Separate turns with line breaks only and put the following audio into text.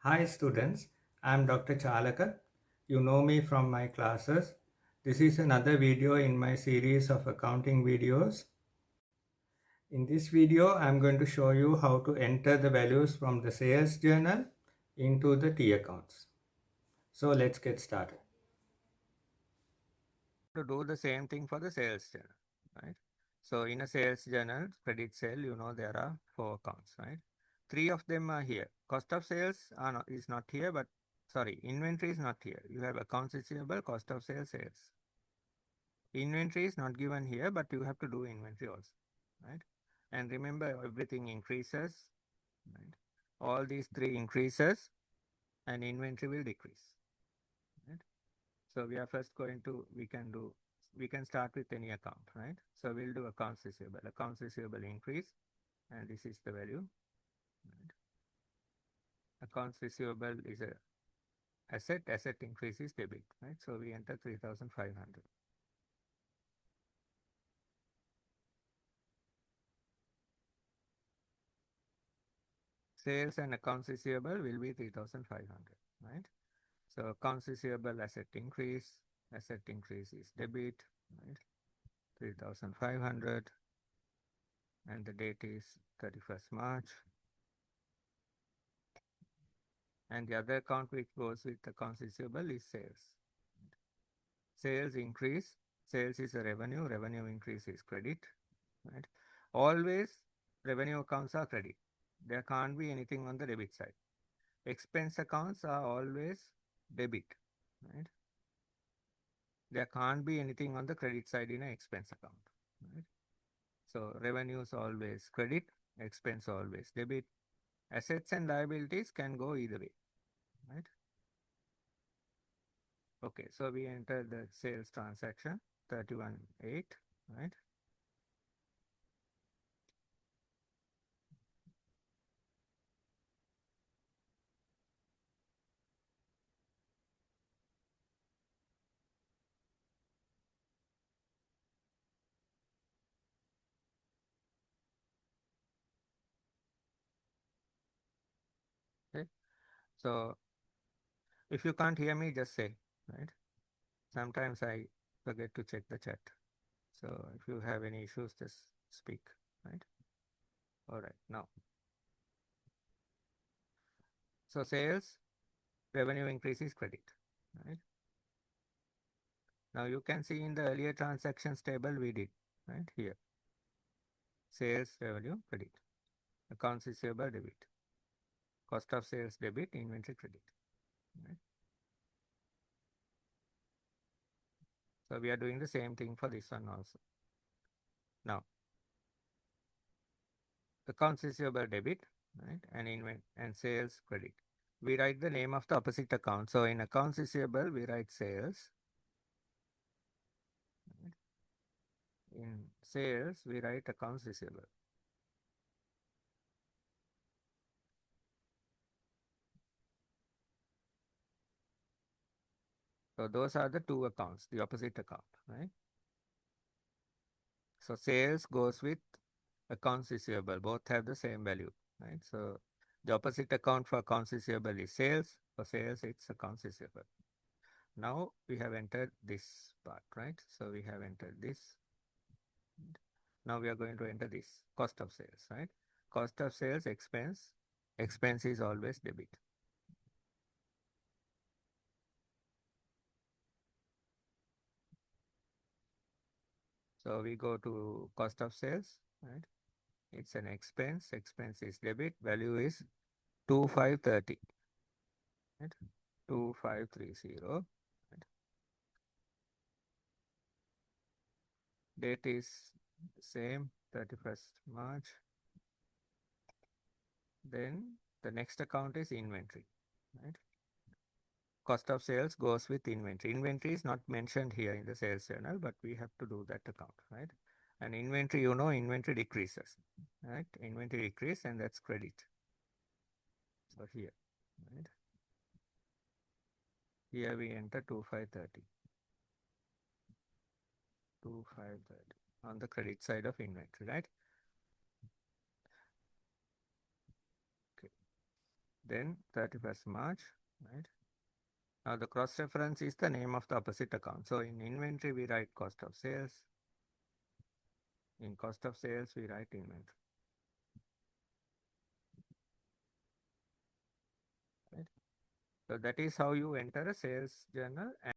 Hi students, I am Dr. Chalaka. You know me from my classes. This is another video in my series of accounting videos. In this video, I am going to show you how to enter the values from the sales journal into the T accounts. So let's get started. To do the same thing for the sales journal, right? So in a sales journal, credit sale, there are 4 accounts, right? 3 of them are here. Cost of sales is not here, but sorry, inventory is not here. You have accounts receivable, cost of sales, sales. Inventory is not given here, but you have to do inventory also, right? And remember, everything increases, right? All these 3 increases and inventory will decrease, right? So we are first going to, we can start with any account, right? So we'll do accounts receivable increase, and this is the value, right? Accounts receivable is a asset increase is debit, right? So we enter 3,500. Sales and accounts receivable will be 3,500, right? So accounts receivable asset increase is debit, right? 3,500, and the date is 31st March. And the other account which goes with accounts receivable is sales. Sales increase, sales is a revenue increase is credit, right? Always revenue accounts are credit. There can't be anything on the debit side. Expense accounts are always debit, right? There can't be anything on the credit side in an expense account, right? So revenues always credit, expense always debit. Assets and liabilities can go either way, right? Okay, so we enter the sales transaction 31.8, right? Okay, so if you can't hear me, just say, right? Sometimes I forget to check the chat. So if you have any issues, just speak, right? All right, now. So sales, revenue increase is credit, right? Now you can see in the earlier transactions table we did, right? Here, sales, revenue, credit, accounts receivable, debit, cost of sales, debit, inventory, credit, right? So we are doing the same thing for this one also. Now, accounts receivable, debit, right? And sales, credit. We write the name of the opposite account. So in accounts receivable, we write sales. Right? In sales, we write accounts receivable. So those are the 2 accounts, the opposite account, right? So sales goes with accounts receivable. Both have the same value, right? So the opposite account for accounts receivable is sales. For sales, it's accounts receivable. Now we have entered this part, right? So we have entered this. Now we are going to enter this cost of sales, right? Cost of sales expense. Expense is always debit. So we go to cost of sales, right? It's an expense. Expense is debit. Value is 2530, right? 2530. Right? Date is same, 31st March. Then the next account is inventory, right? Cost of sales goes with inventory. Inventory is not mentioned here in the sales journal, but we have to do that account, right? And inventory, inventory decreases, right? Inventory decrease, and that's credit. So here, right? Here we enter 2530. 2530 on the credit side of inventory, right? Okay. then 31st March, right? Now the cross reference is the name of the opposite account. So in inventory, we write cost of sales. In cost of sales, we write inventory. Right? So that is how you enter a sales journal.